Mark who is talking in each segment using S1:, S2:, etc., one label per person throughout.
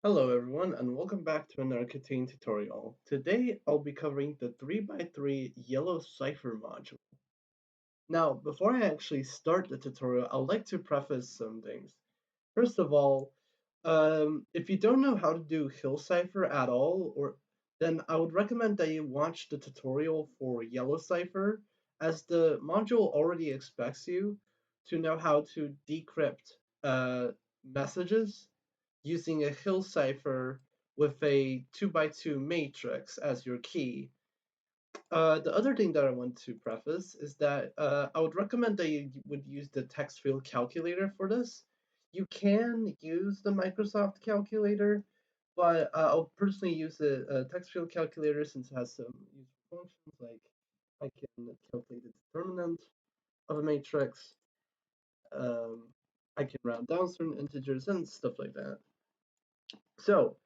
S1: Hello everyone and welcome back to another KTaNE tutorial. Today I'll be covering the 3x3 yellow cipher module. Now before I actually start the tutorial, I'd like to preface some things. First of all, if you don't know how to do hill cipher at all, then I would recommend that you watch the tutorial for yellow cipher, as the module already expects you to know how to decrypt messages using a hill cipher with a 2x2 matrix as your key. The other thing that I want to preface is that I would recommend that you would use the text field calculator for this. You can use the Microsoft calculator, but I'll personally use the text field calculator since it has some useful functions, like I can calculate the determinant of a matrix, um, I can round down certain integers and stuff like that. So,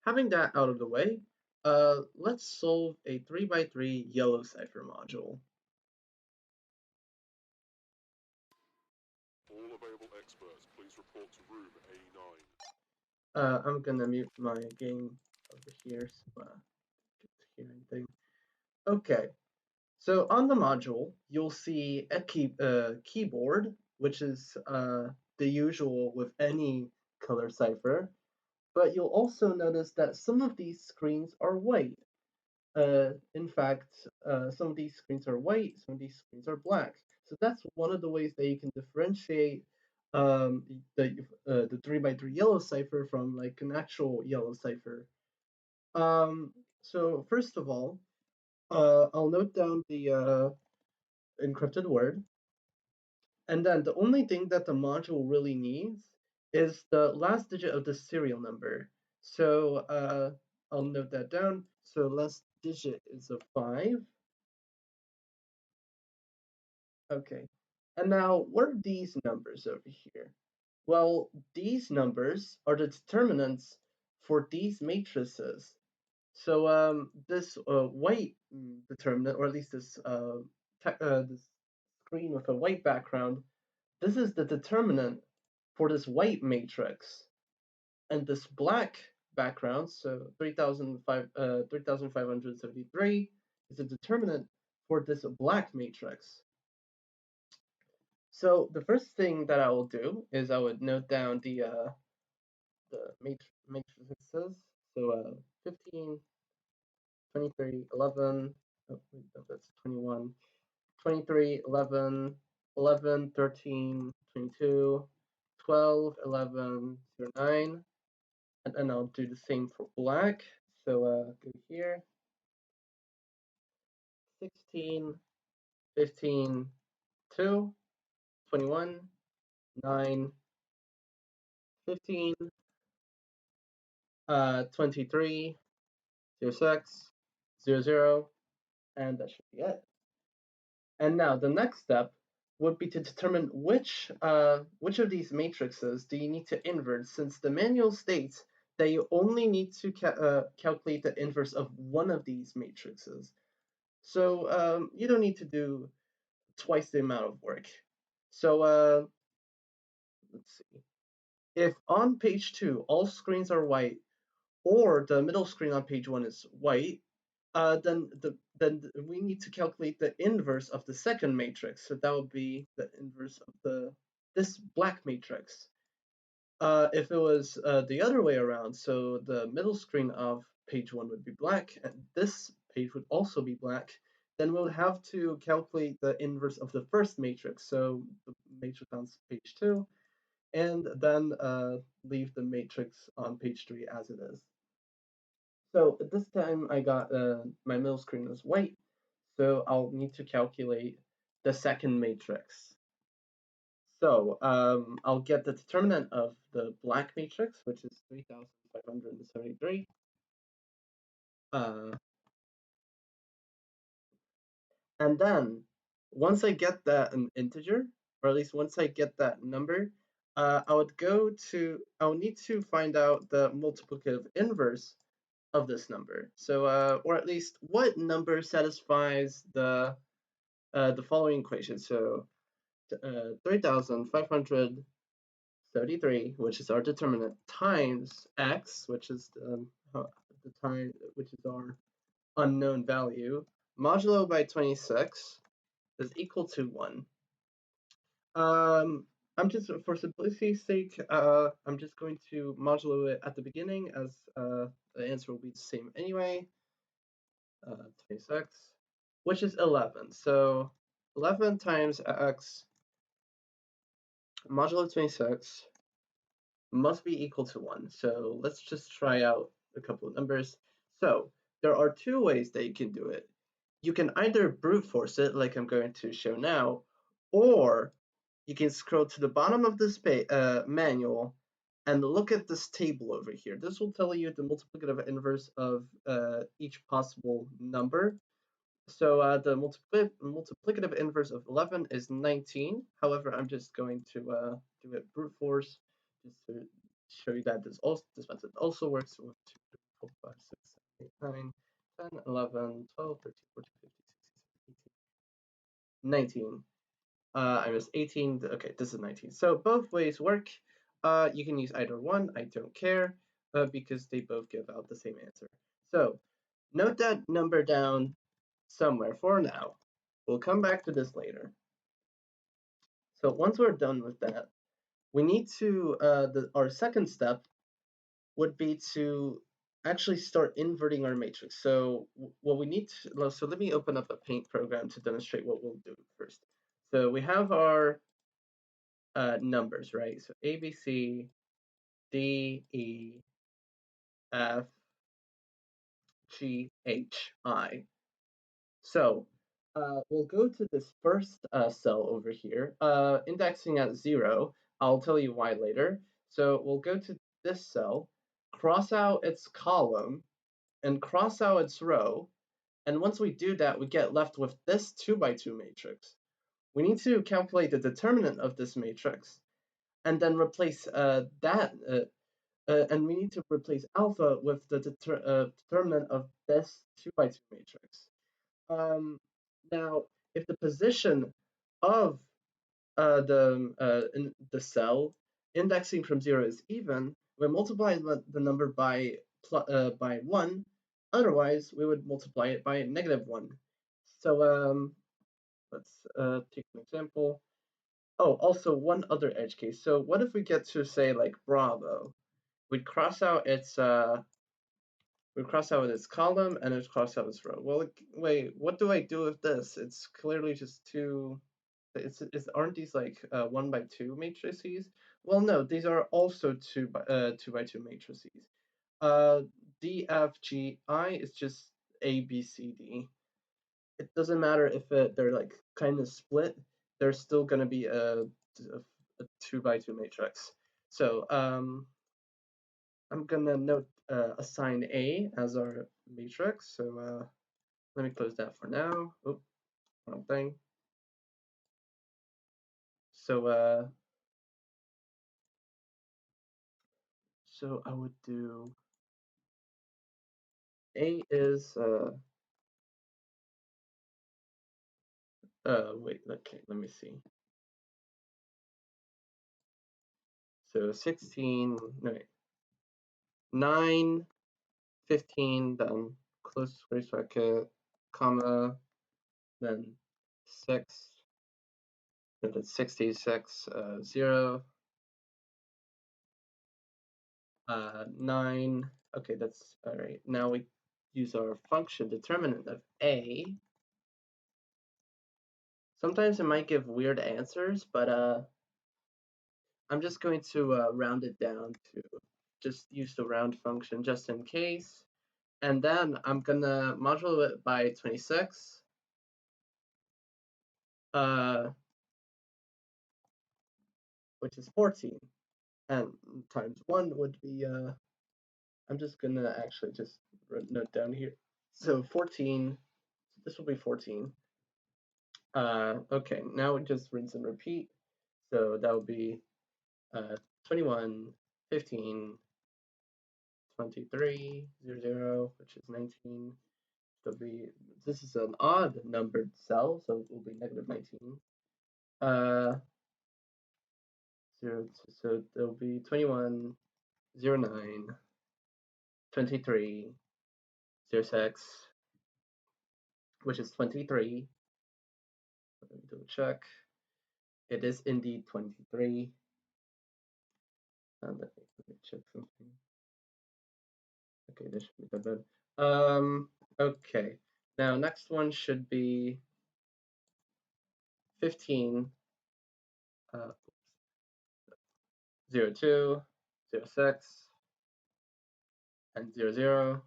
S1: having that out of the way, let's solve a 3x3 yellow cipher module.
S2: All available experts, please report to room A9.
S1: I'm gonna mute my game over here so I can't hear anything. Okay, so on the module, you'll see a keyboard, which is the usual with any color cipher, but you'll also notice that some of these screens are white. In fact, some of these screens are white, some of these screens are black. So that's one of the ways that you can differentiate the 3x3 yellow cipher from like an actual yellow cipher. So first of all, I'll note down the encrypted word, and then the only thing that the module really needs is the last digit of the serial number. So I'll note that down. So last digit is a 5. Okay. And now, what are these numbers over here? Well, these numbers are the determinants for these matrices. So this white determinant, or at least this screen with a white background, this is the determinant for this white matrix. And this black background, so 3573, is a determinant for this black matrix. So the first thing that I will do is I would note down the matrices. So 15, 23, 11. Oh, wait, no, that's 21. 23, 11, 11, 13, 22, 12, 11, 9. And then I'll do the same for black. So go here. 16, 15, 2, 21, 9, 15, 23, 06, 00, and that should be it. And now the next step would be to determine which of these matrices do you need to invert, since the manual states that you only need to calculate the inverse of one of these matrices. So you don't need to do twice the amount of work. So let's see. If on page 2 all screens are white, or the middle screen on page 1 is white, then we need to calculate the inverse of the second matrix. So that would be the inverse of this black matrix. If it was the other way around, so the middle screen of page 1 would be black, and this page would also be black, then we'll have to calculate the inverse of the first matrix. So the matrix on page 2, and then leave the matrix on page 3 as it is. So at this time I got my middle screen is white, so I'll need to calculate the second matrix. So I'll get the determinant of the black matrix, which is 3573. Uh, and then once I get that an integer, or at least once I get that number, I would need to find out the multiplicative inverse of this number. So, or at least what number satisfies the following equation. So, 3,573 73, which is our determinant, times x, which is the time, which is our unknown value, modulo by 26 is equal to 1. I'm just, for simplicity's sake, I'm just going to modulo it at the beginning, as the answer will be the same anyway. 26, which is 11. So 11 times x modulo 26 must be equal to 1. So let's just try out a couple of numbers. So there are two ways that you can do it. You can either brute force it, like I'm going to show now, or you can scroll to the bottom of this manual and look at this table over here. This will tell you the multiplicative inverse of each possible number. So the multiplicative inverse of 11 is 19. However, I'm just going to do it brute force just to show you that this method also works. So 1, 2, 3, 4, 5, 6, 7, 8, 9, 10, 11, 12, 13, 14, 15, 16, 17, 18, 19. I missed 18. Okay, this is 19. So both ways work. You can use either one. I don't care because they both give out the same answer. So note that number down somewhere for now. We'll come back to this later. So once we're done with that, we need to, our second step would be to actually start inverting our matrix. So what we need to, so let me open up a paint program to demonstrate what we'll do first. So we have our numbers, right? So A, B, C, D, E, F, G, H, I. So we'll go to this first cell over here, indexing at 0. I'll tell you why later. So we'll go to this cell, cross out its column, and cross out its row. And once we do that, we get left with this 2x2 matrix. We need to calculate the determinant of this matrix, and then replace and we need to replace alpha with the determinant of this 2x2 matrix. Now, if the position of the cell indexing from 0 is even, we multiply the number by 1. Otherwise, we would multiply it by -1. So let's take an example. Oh, also one other edge case. So what if we get to say like Bravo? We'd cross out its column and it's cross out its row. Well, wait, what do I do with this? It's clearly just two. Aren't these like 1x2 matrices? Well, no, these are also 2x2 matrices. D, F, G, I is just A, B, C, D. It doesn't matter if they're like kind of split. There's still going to be a 2x2 matrix. So I'm gonna note assign A as our matrix. So let me close that for now. Oh, wrong thing. So so I would do A is wait, okay, let me see. So 16, no wait, 9, 15, then close square bracket, comma, then 6, then it's 66, 0, 9. Okay, that's all right. Now we use our function determinant of A. Sometimes it might give weird answers, but I'm just going to round it down to just use the round function just in case. And then I'm gonna module it by 26. Which is 14. And times 1 would be, I'm just gonna actually just note down here. So 14, this will be 14. Okay, now we just rinse and repeat. So that would be 21, 15, 23, 0, which is 19. This is an odd numbered cell, so it will be -19. So there'll be 21, 09, 23, 06, which is 23. Let me double check. It is indeed 23. Let me check something. Okay, this should be that bad. Okay. Now next one should be 15, 02, 06, and 00,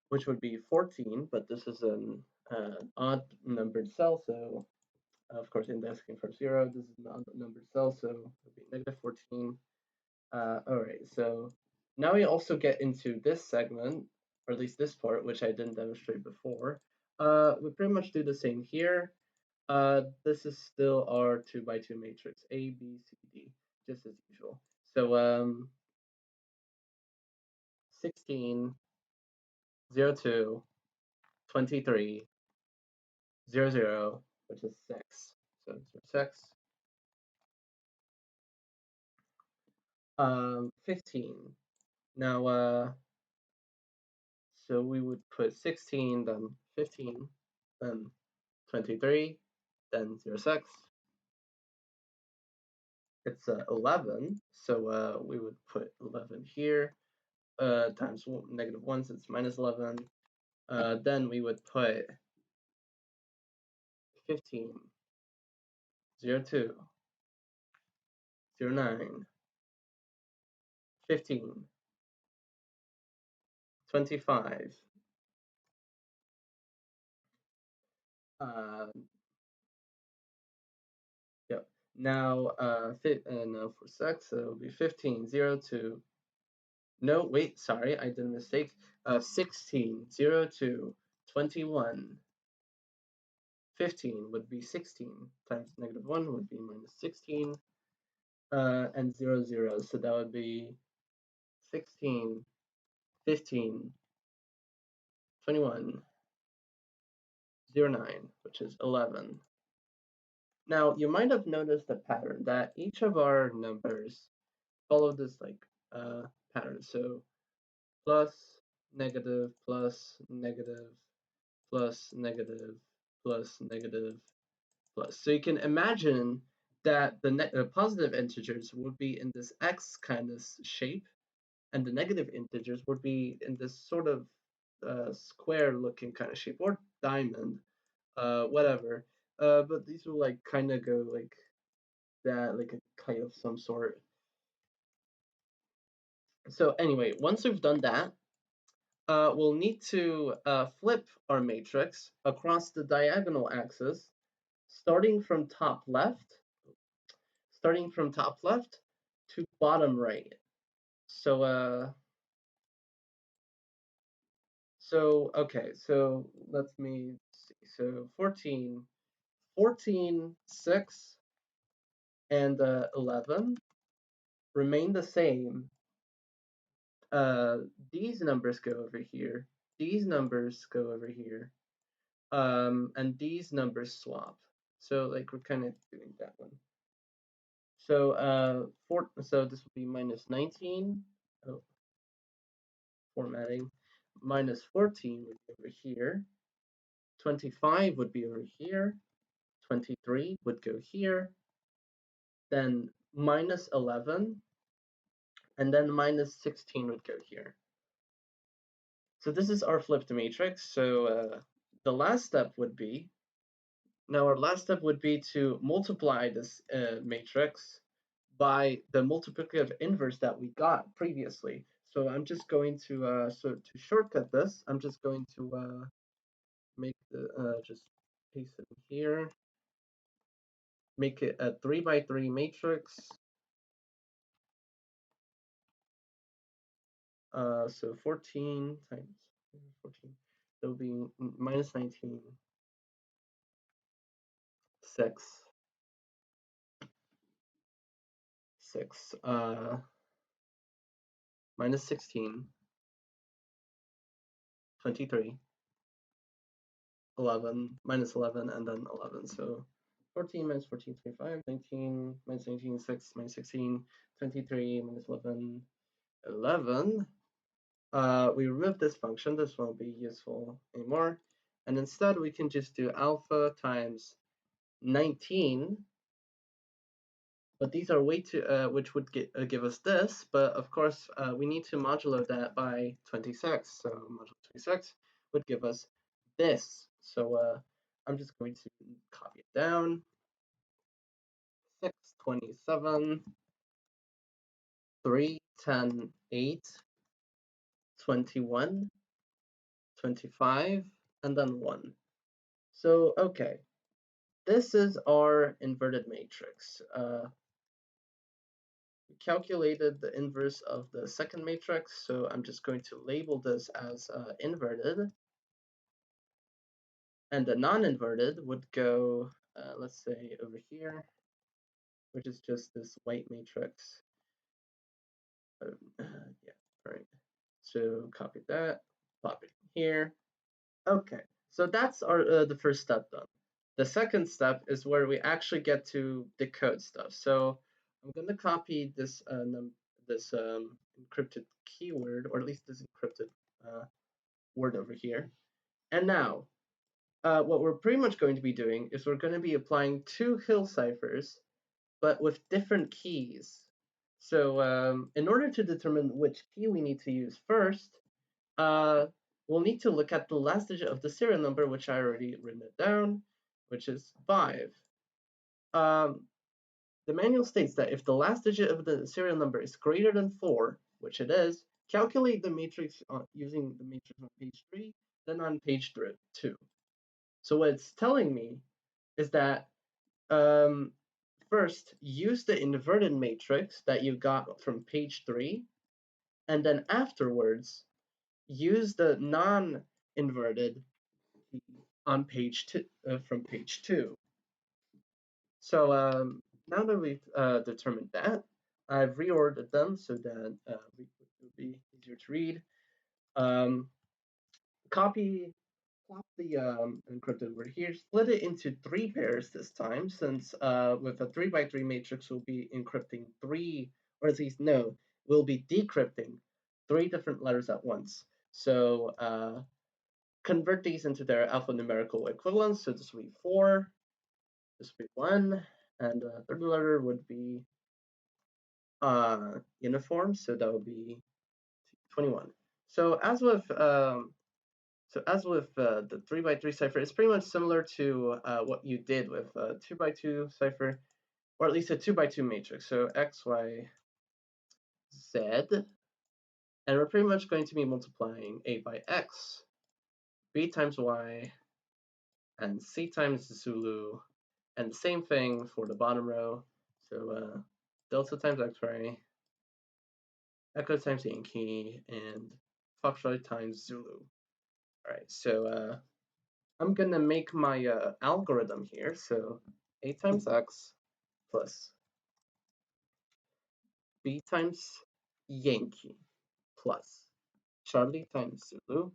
S1: which would be 14, but this is an odd numbered cell, so of course indexing for 0. This is an odd numbered cell, so it would be negative 14. All right, so now we also get into this segment, or at least this part, which I didn't demonstrate before. We pretty much do the same here. This is still our 2x2 matrix, A, B, C, D, just as usual. So 16, 02, 23, 00, which is 6. So 6. 15. Now, so we would put 16, then 15, then 23, then 06. It's 11, so we would put 11 here, times negative 1, so it's minus 11. Then we would put 15, 02, 09, 15, 25, yep. Now, now for 6, so it'll be 15, 02. No, wait, sorry, I did a mistake. 16, 02, 21, 15 would be 16 times negative 1 would be minus 16, and 00. So that would be 16, 15, 21, 09, which is 11. Now, you might have noticed a pattern that each of our numbers follow this pattern. So plus, negative, plus, negative, plus, negative, plus, negative, plus. So you can imagine that the positive integers would be in this X kind of shape, and the negative integers would be in this sort of square looking kind of shape, or diamond, whatever. But these will like kind of go like that, like a kind of some sort. So anyway, once we've done that, we'll need to flip our matrix across the diagonal axis, starting from top left to bottom right. So okay, so let me see. So 14, 6, and 11 remain the same. These numbers go over here. These numbers go over here. And these numbers swap. So like we're kind of doing that one. So so this will be minus 19. Oh, formatting. Minus 14 would be over here. 25 would be over here. 23 would go here. Then minus 11, and then minus 16 would go here. So this is our flipped matrix. So the last step would be, now our last step would be to multiply this matrix by the multiplicative inverse that we got previously. So I'm just going to, so to shortcut this, I'm just going to make the, just paste it in here, make it a 3x3 matrix. So 14 times 14, that will be minus 19, 6, 6, minus 16, 23, 11, minus 11, and then 11. So 14 minus 14, 25, 19 minus 19, 6 minus 16, 23 minus 11, 11. We remove this function. This won't be useful anymore. And instead, we can just do alpha times 19. But these are way too, which would give us this. But of course, we need to modulo that by 26. So modulo 26 would give us this. So I'm just going to copy it down. 6, 27, 3, 10, 8, 21, 25, and then 1. So, okay, this is our inverted matrix. We calculated the inverse of the second matrix, so I'm just going to label this as inverted. And the non-inverted would go, let's say, over here, which is just this white matrix. Yeah, all right. So copy that, pop it here. Okay, so that's our the first step done. The second step is where we actually get to decode stuff. So I'm going to copy this encrypted keyword, or at least this encrypted word over here. And now, what we're pretty much going to be doing is we're going to be applying two Hill ciphers, but with different keys. So in order to determine which key we need to use first, we'll need to look at the last digit of the serial number, which I already written it down, which is 5. The manual states that if the last digit of the serial number is greater than 4, which it is, calculate the matrix using the matrix on page 3, then on page 2. So what it's telling me is that first, use the inverted matrix that you got from page 3, and then afterwards, use the non-inverted on page 2 from page 2. So now that we've determined that, I've reordered them so that it will be easier to read. Copy the encrypted word here, split it into 3 pairs this time, since with a 3 by 3 matrix, we'll be encrypting 3, or at least no, we'll be decrypting 3 different letters at once. So convert these into their alphanumerical equivalents. So this would be 4, this would be 1, and the third letter would be uniform, so that would be 21. So as with the 3 by 3 cipher, it's pretty much similar to what you did with 2 by 2 cipher, or at least a 2 by 2 matrix. So x, y, z, and we're pretty much going to be multiplying a by x, b times y, and c times Zulu, and the same thing for the bottom row. So delta times xy, echo times Yankee, and Foxtrot times Zulu. All right, so I'm gonna make my algorithm here. So a times x plus b times Yankee plus Charlie times Zulu.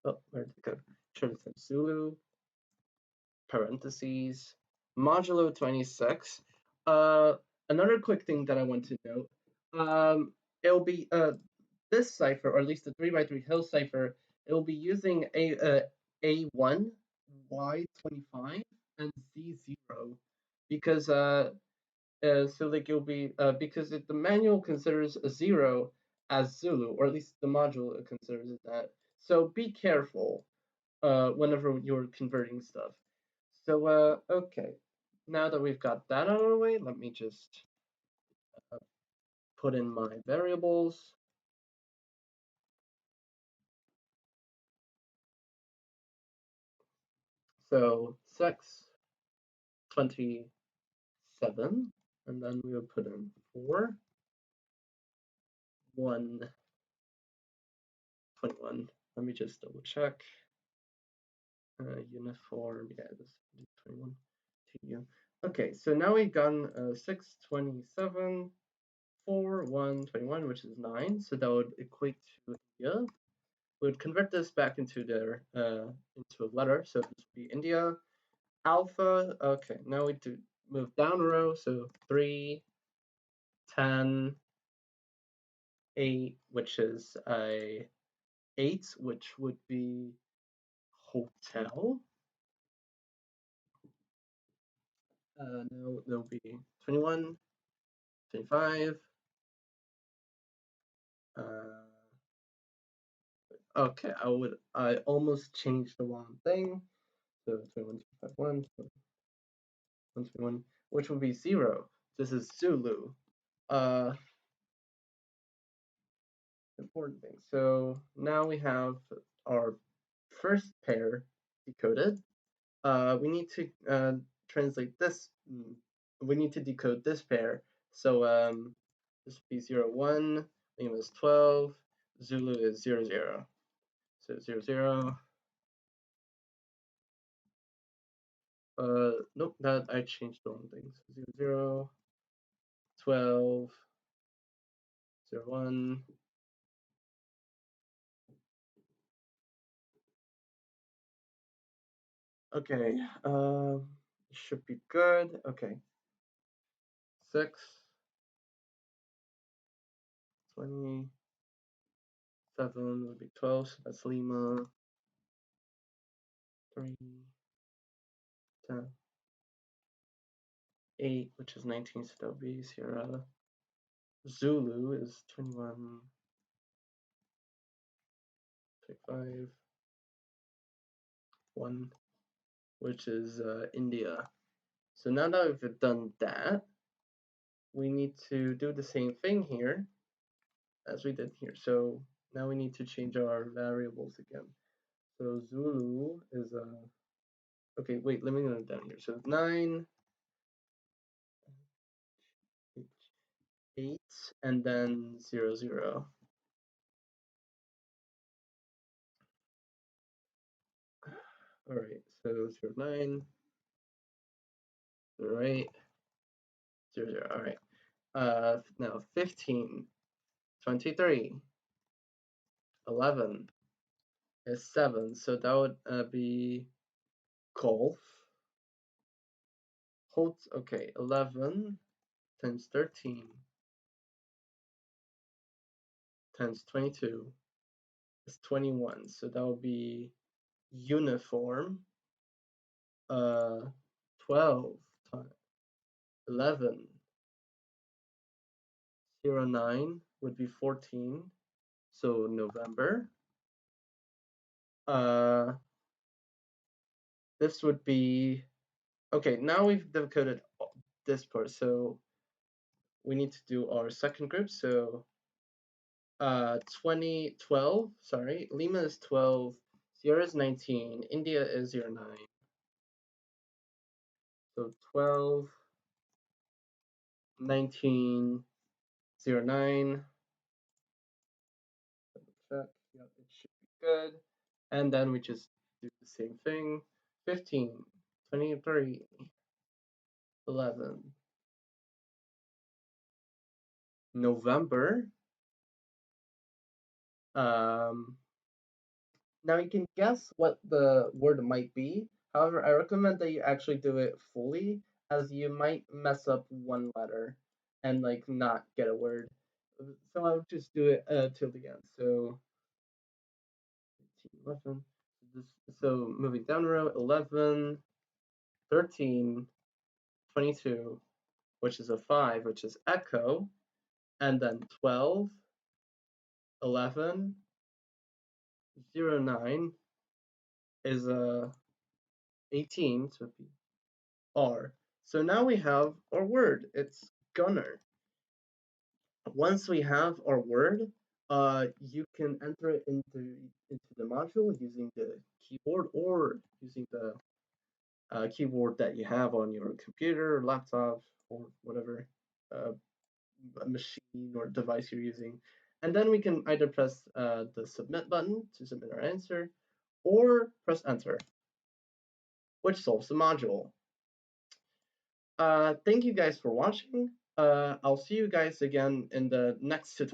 S1: Oh, where did it go? Charlie times Zulu, parentheses, modulo 26. Another quick thing that I want to note, it'll be this cipher, or at least the 3 by 3 Hill cipher, it will be using A1, Y25, and Z0, because so like it'll be because the manual considers a 0 as Zulu, or at least the module considers it that. So be careful whenever you're converting stuff. So okay, now that we've got that out of the way, let me just put in my variables. So 6, 27, and then we would put in 4, 1, 21. Let me just double check. Uniform, yeah, this is 21. TU. Okay, so now we've gotten 6, 27, 4, 1, 21, which is 9. So that would equate to India. We would convert this back into a letter. So this would be India. alpha. Okay, now we do move down a row. So 3, 10, 8, which is a 8, which would be hotel. No, there'll be 21, 25. Okay, I almost changed the wrong thing. So 21, 251, 121, which would be 0. This is Zulu. Important thing. So now we have our first pair decoded. We need to translate this. We need to decode this pair. So this would be 0, 1, Lima is 12, Zulu is 0, 0. So 0, 0. Nope, that I changed the wrong thing. So 0, 0, 12, 0, 1. Okay, should be good. Okay. 6, 20, 7 would be 12, so that's Lima. 3, 10, 8, which is 19, so that'll be Sierra. Zulu is 21, 25, 1, which is India. So now that we've done that, we need to do the same thing here as we did here. So now we need to change our variables again. So Zulu is okay, wait, let me note it down here. So 9, 8, and then 0, 0. All right, so 0, 9, 0, 8, 0, 0. All right. Now 15, 23, 11 is 7. So that would be golf. Holds, okay, 11 times 13 times 22 is 21. So that would be uniform. 12 times 11, 0, 9 would be 14. So November. This would be, okay, now we've decoded this part. So we need to do our second group. So 12, sorry, Lima is 12, Sierra is 19, India is 0, 9. So 12, 19, 0, 9. Check, yep, it should be good. And then we just do the same thing. 15, 23, 11. November. Now you can guess what the word might be. However, I recommend that you actually do it fully, as you might mess up one letter and like not get a word. So I'll just do it till the end. So 11. So moving down the row, 11, 13, 22, which is a 5, which is echo, and then 12, 11, 0, 9 is a 18, so it'd be R. So now we have our word. It's gunner. Once we have our word, you can enter it into the module using the keyboard or using the keyboard that you have on your computer, laptop, or whatever machine or device you're using. And then we can either press the submit button to submit our answer, or press enter, which solves the module. Thank you guys for watching. I'll see you guys again in the next tutorial.